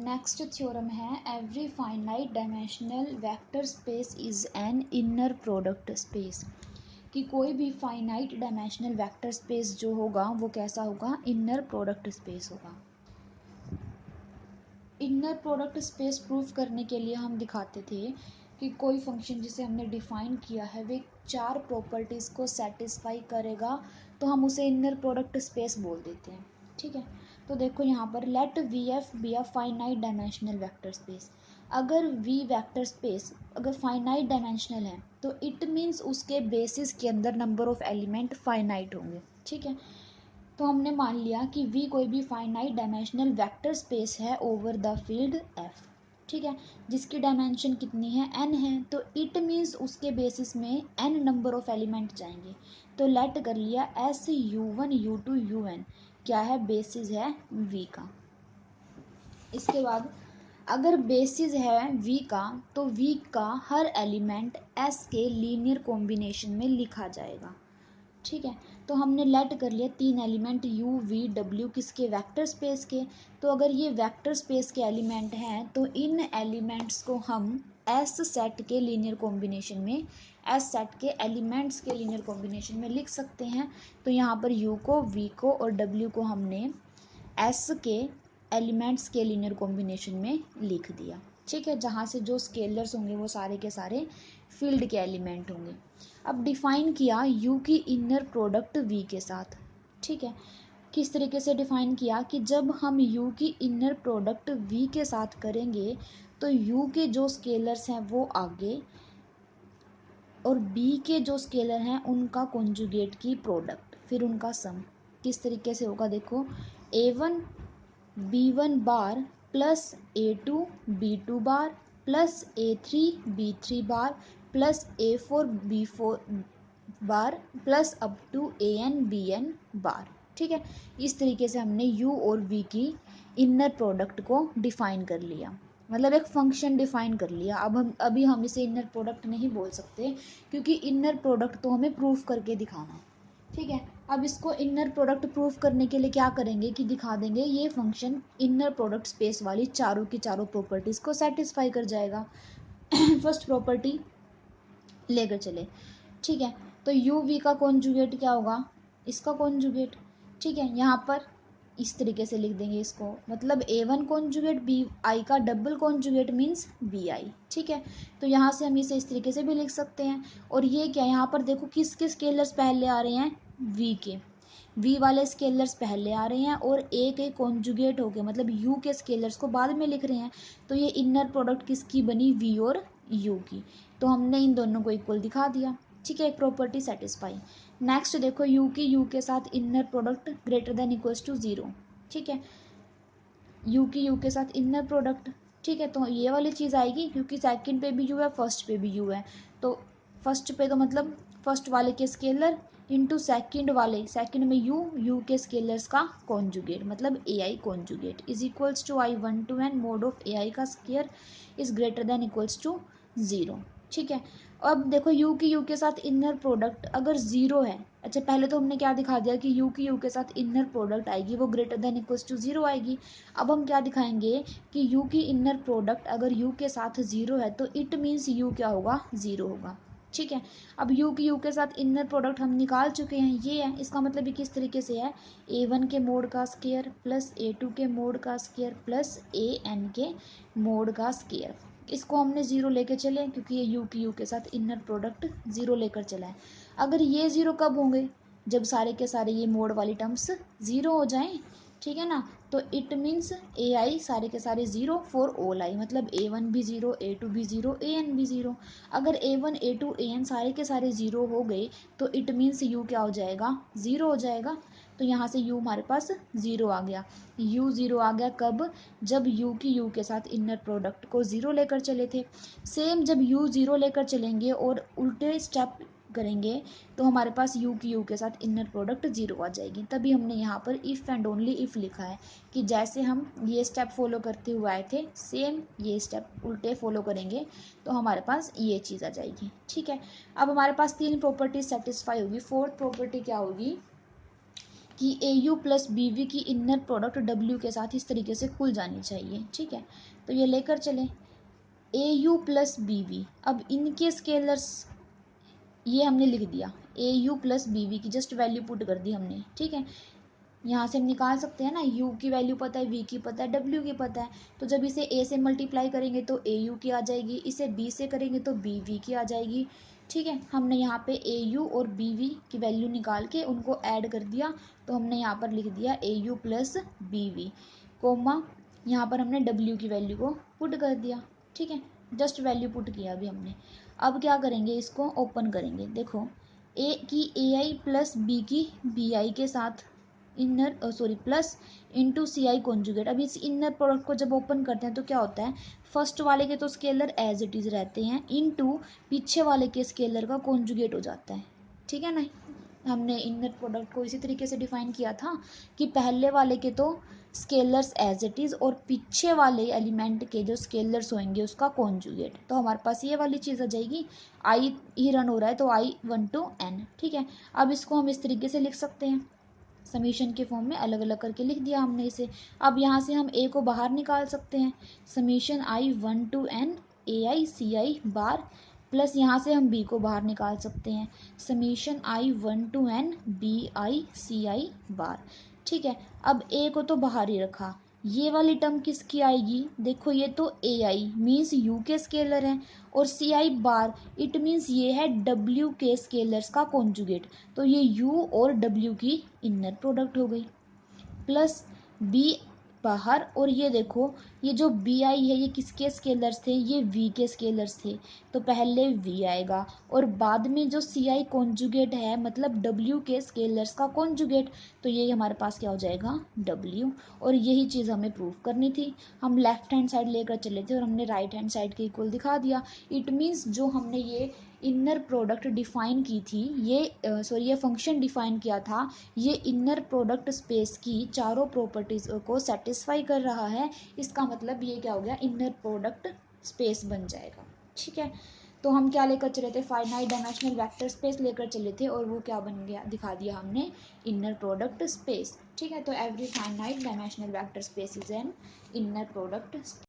Next theorem है every finite dimensional vector space is an inner product space, कि कोई भी फाइनाइट डायमेंशनल वेक्टर स्पेस जो होगा वो कैसा होगा, इनर प्रोडक्ट स्पेस होगा। इनर प्रोडक्ट स्पेस प्रूफ करने के लिए हम दिखाते थे कि कोई फंक्शन जिसे हमने डिफाइन किया है वे 4 प्रॉपर्टीज़ को सेटिस्फाई करेगा तो हम उसे इनर प्रोडक्ट स्पेस बोल देते हैं। ठीक है, तो देखो यहाँ पर let V F be a finite dimensional vector space. अगर वी वेक्टर स्पेस अगर फाइनाइट डायमेंशनल है तो इट मीन्स उसके बेसिस के अंदर नंबर ऑफ एलिमेंट फाइनाइट होंगे। ठीक है, तो हमने मान लिया कि V कोई भी फाइनाइट डायमेंशनल वेक्टर स्पेस है ओवर द फील्ड F। ठीक है, जिसकी डायमेंशन कितनी है, n है, तो इट मीन्स उसके बेसिस में n नंबर ऑफ एलिमेंट जाएंगे। तो लेट कर लिया S U1 U2 UN क्या है, बेसिस है V का। इसके बाद अगर बेसिस है V का तो V का हर एलिमेंट S के लीनियर कॉम्बिनेशन में लिखा जाएगा। ठीक है, तो हमने लेट कर लिया 3 एलिमेंट U V W किसके, वेक्टर स्पेस के। तो अगर ये वेक्टर स्पेस के एलिमेंट हैं तो इन एलिमेंट्स को हम S सेट के लीनियर कॉम्बिनेशन में, S सेट के एलिमेंट्स के लीनियर कॉम्बिनेशन में लिख सकते हैं। तो यहाँ पर U को, V को और W को हमने S के एलिमेंट्स के लीनियर कॉम्बिनेशन में लिख दिया। ठीक है, जहाँ से जो स्केलर्स होंगे वो सारे के सारे फील्ड के एलिमेंट होंगे। अब डिफाइन किया U की इनर प्रोडक्ट V के साथ। ठीक है, किस तरीके से डिफाइन किया कि जब हम U की इनर प्रोडक्ट V के साथ करेंगे तो U के जो स्केलर्स हैं वो आगे और B के जो स्केलर हैं उनका कॉन्जुगेट की प्रोडक्ट फिर उनका सम। किस तरीके से होगा, देखो A1 B1 bar plus A2 B2 bar plus A3 B3 bar plus A4 B4 bar plus up to AN BN bar. ठीक है, इस तरीके से हमने U और V की इनर प्रोडक्ट को डिफाइन कर लिया, मतलब एक फंक्शन डिफाइन कर लिया। अभी हम इसे इनर प्रोडक्ट नहीं बोल सकते क्योंकि इनर प्रोडक्ट तो हमें प्रूफ करके दिखाना है। ठीक है, अब इसको इनर प्रोडक्ट प्रूफ करने के लिए क्या करेंगे कि दिखा देंगे ये फंक्शन इनर प्रोडक्ट स्पेस वाली चारों की चारों प्रॉपर्टीज को सेटिस्फाई कर जाएगा। फर्स्ट प्रॉपर्टी लेकर चले। ठीक है, तो यू वी का कॉन्जुगेट क्या होगा, इसका कॉन्जुगेट। ठीक है, यहाँ पर इस तरीके से लिख देंगे इसको, मतलब A1 कॉन्जुगेट बी आई का double conjugate means B I. ठीक है, तो यहाँ से हम इसे इस तरीके से भी लिख सकते हैं। और ये क्या, यहाँ पर देखो किस किस स्केलर्स पहले आ रहे हैं, V के, V वाले स्केलर्स पहले आ रहे हैं और A के कॉन्जुगेट हो गए, मतलब U के स्केलर्स को बाद में लिख रहे हैं। तो ये इनर प्रोडक्ट किसकी बनी, V और U की। तो हमने इन दोनों को इक्वल दिखा दिया। ठीक है, एक प्रॉपर्टी सेटिस्फाई। नेक्स्ट देखो U की U के साथ inner product greater than equals to 0। ठीक है, U की U के साथ इनर प्रोडक्ट। ठीक है, तो ये वाली चीज़ आएगी क्योंकि सेकंड पे भी U है, फर्स्ट पे भी U है। तो फर्स्ट पे तो मतलब फर्स्ट वाले के स्केलर इंटू सेकंड वाले, सेकंड में U के स्केलर्स का कॉन्जुगेट, मतलब AI conjugate is equals to I1 to n mod of AI का square is greater than equals to 0। ठीक है, अब देखो U की U के साथ इनर प्रोडक्ट अगर 0 है, अच्छा पहले तो हमने क्या दिखा दिया कि U की U के साथ इनर प्रोडक्ट आएगी वो ग्रेटर देन इक्वल्स टू 0 आएगी। अब हम क्या दिखाएंगे कि U की इनर प्रोडक्ट अगर U के साथ 0 है तो इट मीन्स U क्या होगा, 0 होगा। ठीक है, अब U की U के साथ इनर प्रोडक्ट हम निकाल चुके हैं, ये है, इसका मतलब ये किस तरीके से है, A1 के मोड का स्केयर प्लस A2 के मोड का स्केयर प्लस AN के मोड का स्केयर। इसको हमने 0 लेकर चले क्योंकि ये U की U के साथ इनर प्रोडक्ट 0 लेकर चला है। अगर ये 0 कब होंगे, जब सारे के सारे ये मोड वाली टर्म्स 0 हो जाएं। ठीक है ना, तो इट मीन्स AI सारे के सारे 0 फॉर ऑल आई, मतलब A1 भी 0 A2 भी 0 AN भी 0। अगर A1 A2 AN सारे के सारे 0 हो गए तो इट मीन्स U क्या हो जाएगा, 0 हो जाएगा। तो यहाँ से U हमारे पास 0 आ गया। U 0 आ गया कब, जब U की U के साथ इनर प्रोडक्ट को 0 लेकर चले थे। सेम जब U 0 लेकर चलेंगे और उल्टे स्टेप करेंगे तो हमारे पास U की U के साथ इनर प्रोडक्ट 0 आ जाएगी। तभी हमने यहाँ पर इफ़ एंड ओनली इफ़ लिखा है कि जैसे हम ये स्टेप फॉलो करते हुए आए थे सेम ये स्टेप उल्टे फॉलो करेंगे तो हमारे पास ये चीज़ आ जाएगी। ठीक है, अब हमारे पास 3 प्रॉपर्टी सेटिस्फाई होगी। फोर्थ प्रॉपर्टी क्या होगी कि ए यू प्लस बी वी की इनर प्रोडक्ट डब्ल्यू के साथ इस तरीके से खुल जानी चाहिए। ठीक है, तो ये लेकर चलें ए यू प्लस बी वी। अब इनके स्केलर्स ये हमने लिख दिया, A U plus B we की जस्ट वैल्यू पुट कर दी हमने। ठीक है, यहाँ से हम निकाल सकते हैं ना, u की वैल्यू पता है, v की पता है, w की पता है। तो जब इसे a से मल्टीप्लाई करेंगे तो ए यू की आ जाएगी, इसे b से करेंगे तो बी वी की आ जाएगी। ठीक है, हमने यहाँ पे ए यू और बी वी की वैल्यू निकाल के उनको ऐड कर दिया, तो हमने यहाँ पर लिख दिया A U plus B V, comma यहाँ पर हमने w की वैल्यू को पुट कर दिया। ठीक है, जस्ट वैल्यू पुट किया अभी हमने। अब क्या करेंगे, इसको ओपन करेंगे। देखो ए की ए आई प्लस बी की बी आई के साथ इनर प्लस इंटू सी आई कॉन्जुगेट। अब इस इनर प्रोडक्ट को जब ओपन करते हैं तो क्या होता है, फर्स्ट वाले के तो स्केलर एज इट इज़ रहते हैं, इनटू पीछे वाले के स्केलर का कॉन्जुगेट हो जाता है। ठीक है ना, हमने इनर प्रोडक्ट को इसी तरीके से डिफाइन किया था कि पहले वाले के तो स्केलर्स एज इट इज़ और पीछे वाले एलिमेंट के जो स्केलर्स होंगे उसका कॉन्जुगेट। तो हमारे पास ये वाली चीज़ आ जाएगी, आई ही रन हो रहा है तो आई 1 to n। ठीक है, अब इसको हम इस तरीके से लिख सकते हैं, समीशन के फॉर्म में अलग अलग करके लिख दिया हमने इसे। अब यहाँ से हम ए को बाहर निकाल सकते हैं, summation I 1 to n A I C I bar, plus यहाँ से हम बी को बाहर निकाल सकते हैं, summation I 1 to n B I C I bar. ठीक है, अब ए को तो बाहर ही रखा, ये वाली टर्म किसकी आएगी, देखो ये तो ए आई मीन्स यू के स्केलर हैं, और सी आई बार इट मीन्स ये है डब्ल्यू के स्केलर्स का कॉन्जुगेट। तो ये u और w की इनर प्रोडक्ट हो गई, प्लस b बाहर, और ये देखो ये जो बी आई है ये किसके स्केलर्स थे, ये v के स्केलर्स थे, तो पहले v आएगा और बाद में जो सी आई कॉन्जुगेट है मतलब w के स्केलर्स का कॉन्जुगेट, तो ये हमारे पास क्या हो जाएगा w। और यही चीज़ हमें प्रूव करनी थी, हम लेफ्ट हैंड साइड लेकर चले थे और हमने राइट हैंड साइड के इक्वल दिखा दिया। इट मीन्स जो हमने ये इनर प्रोडक्ट डिफाइन की थी, ये फंक्शन डिफाइन किया था, ये इनर प्रोडक्ट स्पेस की चारों प्रॉपर्टीज को सेटिस्फाई कर रहा है। इसका मतलब ये क्या हो गया, इनर प्रोडक्ट स्पेस बन जाएगा। ठीक है, तो हम क्या लेकर चले थे, फाइनाइट डायमेंशनल वेक्टर स्पेस लेकर चले थे, और वो क्या बन गया, दिखा दिया हमने, इनर प्रोडक्ट स्पेस। ठीक है, तो every finite dimensional vector space is an inner product